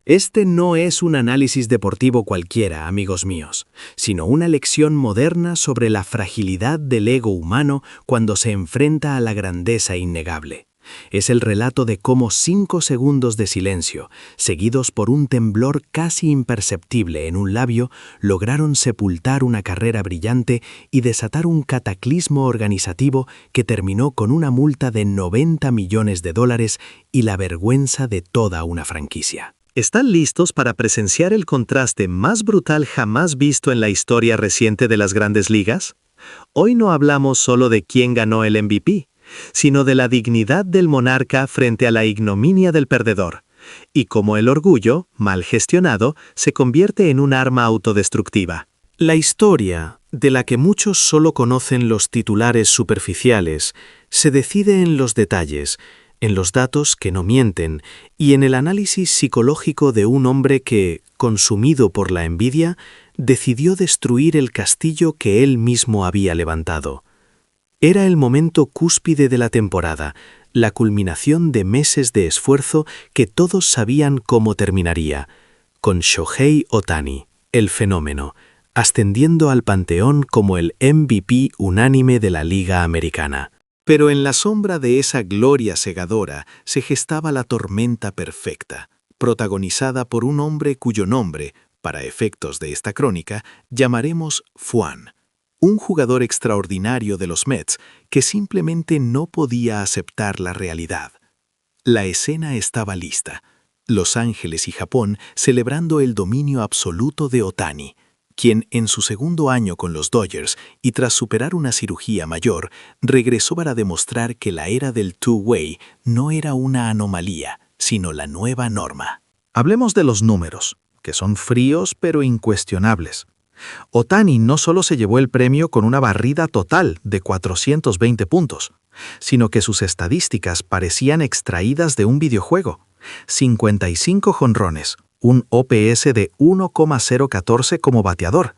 Este no es un análisis deportivo cualquiera, amigos míos, sino una lección moderna sobre la fragilidad del ego humano cuando se enfrenta a la grandeza innegable. Es el relato de cómo 5 segundos de silencio, seguidos por un temblor casi imperceptible en un labio, lograron sepultar una carrera brillante y desatar un cataclismo organizativo que terminó con una multa de $90 millones y la vergüenza de toda una franquicia. ¿Están listos para presenciar el contraste más brutal jamás visto en la historia reciente de las Grandes Ligas? Hoy no hablamos solo de quién ganó el MVP, sino de la dignidad del monarca frente a la ignominia del perdedor, y cómo el orgullo, mal gestionado, se convierte en un arma autodestructiva. La historia, de la que muchos solo conocen los titulares superficiales, se decide en los detalles, en los datos que no mienten y en el análisis psicológico de un hombre que, consumido por la envidia, decidió destruir el castillo que él mismo había levantado. Era el momento cúspide de la temporada, la culminación de meses de esfuerzo que todos sabían cómo terminaría, con Shohei Ohtani, el fenómeno, ascendiendo al panteón como el MVP unánime de la Liga Americana. Pero en la sombra de esa gloria cegadora se gestaba la tormenta perfecta, protagonizada por un hombre cuyo nombre, para efectos de esta crónica, llamaremos Fuan, un jugador extraordinario de los Mets que simplemente no podía aceptar la realidad. La escena estaba lista. Los Ángeles y Japón celebrando el dominio absoluto de Ohtani, quien en su segundo año con los Dodgers y tras superar una cirugía mayor, regresó para demostrar que la era del two-way no era una anomalía, sino la nueva norma. Hablemos de los números, que son fríos pero incuestionables. Ohtani no solo se llevó el premio con una barrida total de 420 puntos, sino que sus estadísticas parecían extraídas de un videojuego. 55 jonrones, un OPS de 1,014 como bateador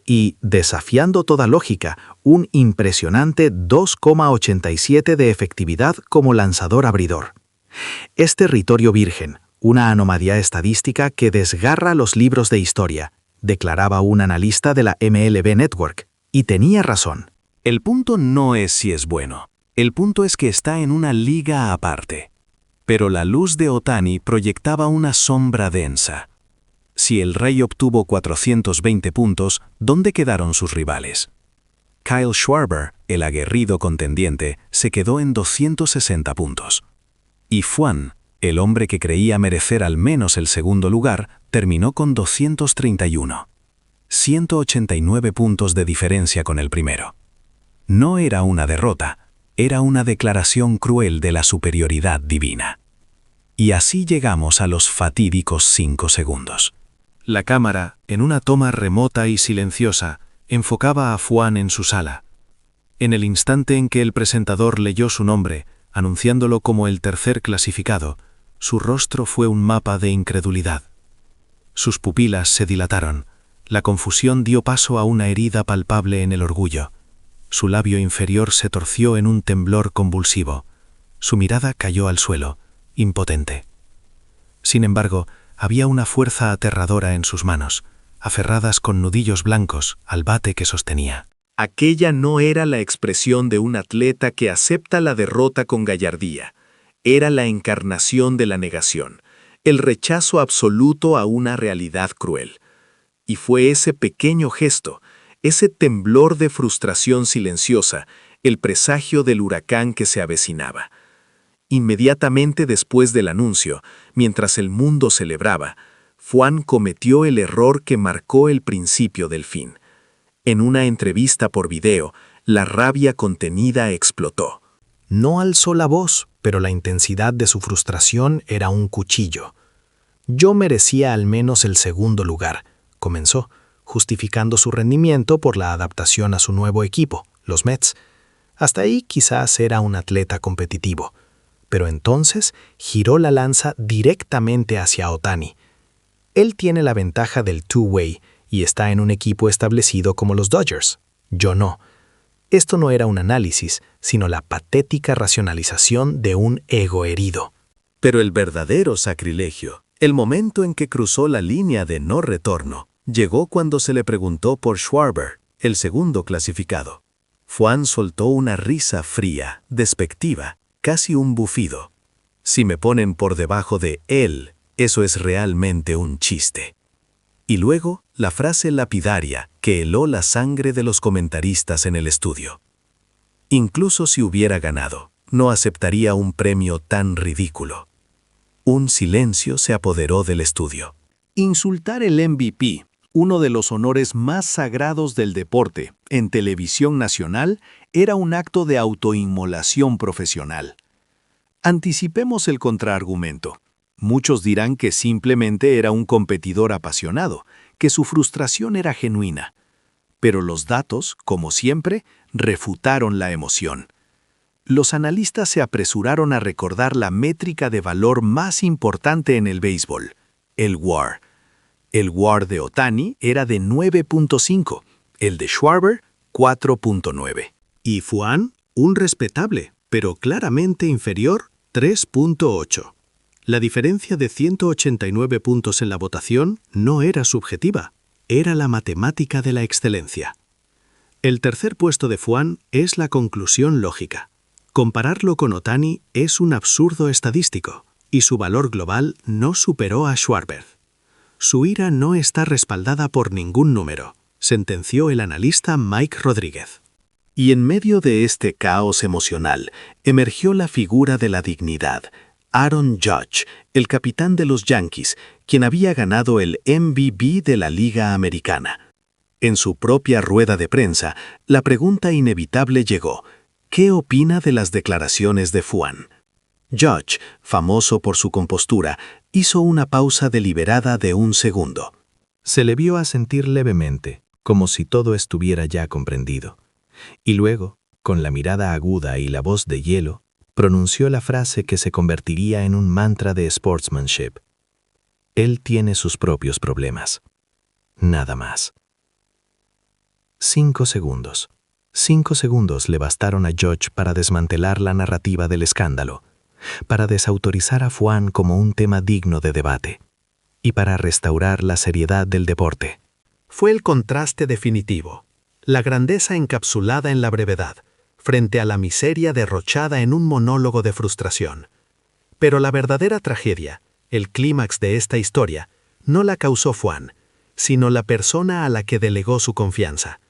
y, desafiando toda lógica, un impresionante 2,87 de efectividad como lanzador abridor. Es territorio virgen, una anomalía estadística que desgarra los libros de historia, declaraba un analista de la MLB Network, y tenía razón. El punto no es si es bueno, el punto es que está en una liga aparte. Pero la luz de Ohtani proyectaba una sombra densa. Si el Rey obtuvo 420 puntos, ¿dónde quedaron sus rivales? Kyle Schwarber, el aguerrido contendiente, se quedó en 260 puntos. Y Fuan, el hombre que creía merecer al menos el segundo lugar, terminó con 231. 189 puntos de diferencia con el primero. No era una derrota, era una declaración cruel de la superioridad divina. Y así llegamos a los fatídicos 5 segundos. La cámara, en una toma remota y silenciosa, enfocaba a Fuan en su sala. En el instante en que el presentador leyó su nombre, anunciándolo como el tercer clasificado, su rostro fue un mapa de incredulidad. Sus pupilas se dilataron, la confusión dio paso a una herida palpable en el orgullo. Su labio inferior se torció en un temblor convulsivo. Su mirada cayó al suelo, impotente. Sin embargo, había una fuerza aterradora en sus manos, aferradas con nudillos blancos al bate que sostenía. Aquella no era la expresión de un atleta que acepta la derrota con gallardía. Era la encarnación de la negación, el rechazo absoluto a una realidad cruel. Y fue ese pequeño gesto, ese temblor de frustración silenciosa, el presagio del huracán que se avecinaba. Inmediatamente después del anuncio, mientras el mundo celebraba, Fuan cometió el error que marcó el principio del fin. En una entrevista por video, la rabia contenida explotó. No alzó la voz, pero la intensidad de su frustración era un cuchillo. Yo merecía al menos el segundo lugar, comenzó, justificando su rendimiento por la adaptación a su nuevo equipo, los Mets. Hasta ahí quizás era un atleta competitivo. Pero entonces giró la lanza directamente hacia Ohtani. Él tiene la ventaja del two-way y está en un equipo establecido como los Dodgers. Yo no. Esto no era un análisis, sino la patética racionalización de un ego herido. Pero el verdadero sacrilegio, El momento en que cruzó la línea de no retorno llegó cuando se le preguntó por Schwarber, el segundo clasificado. Fuan soltó una risa fría, despectiva, casi un bufido. Si me ponen por debajo de él, eso es realmente un chiste. Y luego, la frase lapidaria que heló la sangre de los comentaristas en el estudio. Incluso si hubiera ganado, no aceptaría un premio tan ridículo. Un silencio se apoderó del estudio. Insultar el MVP, uno de los honores más sagrados del deporte, en televisión nacional, era un acto de autoinmolación profesional. Anticipemos el contraargumento. Muchos dirán que simplemente era un competidor apasionado, que su frustración era genuina. Pero los datos, como siempre, refutaron la emoción. Los analistas se apresuraron a recordar la métrica de valor más importante en el béisbol, el WAR. El WAR de Ohtani era de 9.5, el de Schwarber 4.9. Y Fuan, un respetable, pero claramente inferior, 3.8. La diferencia de 189 puntos en la votación no era subjetiva, era la matemática de la excelencia. El tercer puesto de Fuan es la conclusión lógica. Compararlo con Ohtani es un absurdo estadístico, y su valor global no superó a Schwarber. Su ira no está respaldada por ningún número, sentenció el analista Mike Rodríguez. Y en medio de este caos emocional, emergió la figura de la dignidad, Aaron Judge, el capitán de los Yankees, quien había ganado el MVP de la Liga Americana. En su propia rueda de prensa, la pregunta inevitable llegó: ¿qué opina de las declaraciones de Fuan? Judge, famoso por su compostura, hizo una pausa deliberada de un segundo. Se le vio asentir levemente, como si todo estuviera ya comprendido. Y luego, con la mirada aguda y la voz de hielo, pronunció la frase que se convertiría en un mantra de sportsmanship. Él tiene sus propios problemas. Nada más. 5 segundos. 5 segundos le bastaron a Judge para desmantelar la narrativa del escándalo, para desautorizar a Fuan como un tema digno de debate, y para restaurar la seriedad del deporte. Fue el contraste definitivo, la grandeza encapsulada en la brevedad, frente a la miseria derrochada en un monólogo de frustración. Pero la verdadera tragedia, el clímax de esta historia, no la causó Fuan, sino la persona a la que delegó su confianza.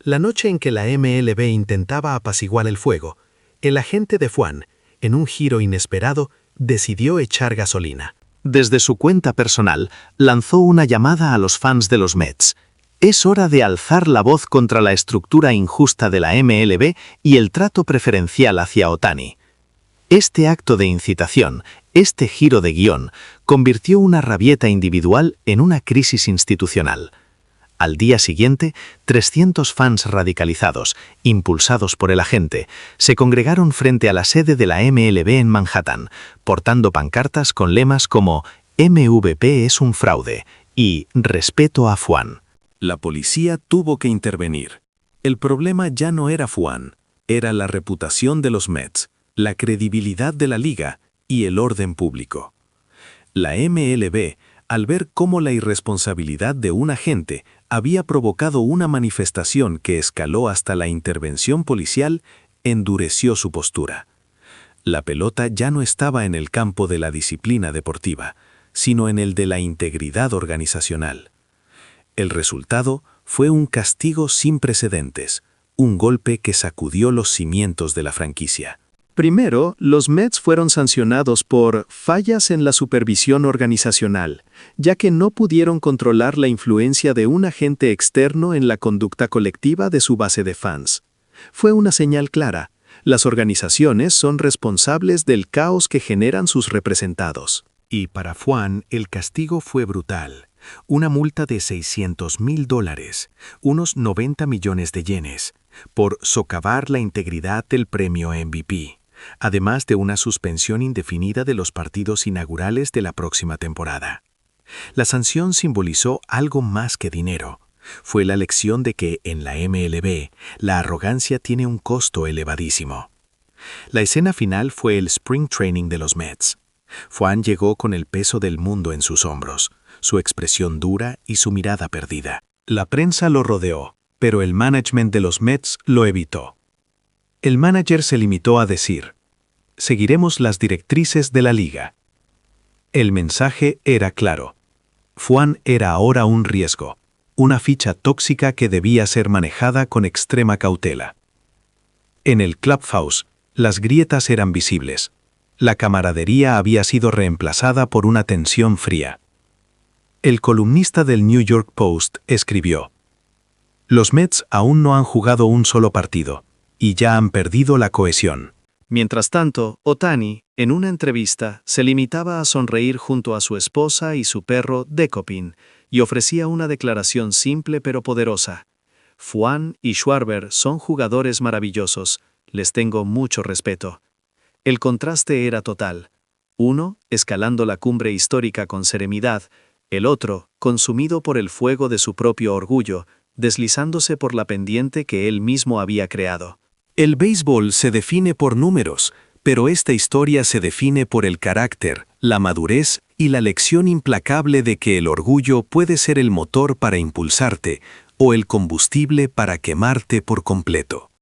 La noche en que la MLB intentaba apaciguar el fuego, el agente de Fuan, en un giro inesperado, decidió echar gasolina. Desde su cuenta personal, lanzó una llamada a los fans de los Mets. Es hora de alzar la voz contra la estructura injusta de la MLB y el trato preferencial hacia Ohtani. Este acto de incitación, este giro de guión, convirtió una rabieta individual en una crisis institucional. Al día siguiente, 300 fans radicalizados, impulsados por el agente, se congregaron frente a la sede de la MLB en Manhattan, portando pancartas con lemas como «MVP es un fraude» y «Respeto a Fuan». La policía tuvo que intervenir. El problema ya no era Fuan, era la reputación de los Mets, la credibilidad de la liga y el orden público. La MLB, al ver cómo la irresponsabilidad de un agente había provocado una manifestación que escaló hasta la intervención policial, endureció su postura. La pelota ya no estaba en el campo de la disciplina deportiva, sino en el de la integridad organizacional. El resultado fue un castigo sin precedentes, un golpe que sacudió los cimientos de la franquicia. Primero, los Mets fueron sancionados por fallas en la supervisión organizacional, ya que no pudieron controlar la influencia de un agente externo en la conducta colectiva de su base de fans. Fue una señal clara: las organizaciones son responsables del caos que generan sus representados. Y para Fuan, el castigo fue brutal. Una multa de $600,000, unos 90 millones de yenes, por socavar la integridad del premio MVP, además de una suspensión indefinida de los partidos inaugurales de la próxima temporada. La sanción simbolizó algo más que dinero. Fue la lección de que en la MLB la arrogancia tiene un costo elevadísimo. La escena final fue el Spring Training de los Mets. Fuan llegó con el peso del mundo en sus hombros, su expresión dura y su mirada perdida. La prensa lo rodeó, pero el management de los Mets lo evitó. El manager se limitó a decir: seguiremos las directrices de la liga. El mensaje era claro. Fuan era ahora un riesgo, una ficha tóxica que debía ser manejada con extrema cautela. En el clubhouse, las grietas eran visibles. La camaradería había sido reemplazada por una tensión fría. El columnista del New York Post escribió: los Mets aún no han jugado un solo partido, y ya han perdido la cohesión. Mientras tanto, Ohtani, en una entrevista, se limitaba a sonreír junto a su esposa y su perro Decopin, y ofrecía una declaración simple pero poderosa. Fuan y Schwarber son jugadores maravillosos, les tengo mucho respeto. El contraste era total. Uno, escalando la cumbre histórica con serenidad, el otro, consumido por el fuego de su propio orgullo, deslizándose por la pendiente que él mismo había creado. El béisbol se define por números, pero esta historia se define por el carácter, la madurez y la lección implacable de que el orgullo puede ser el motor para impulsarte o el combustible para quemarte por completo.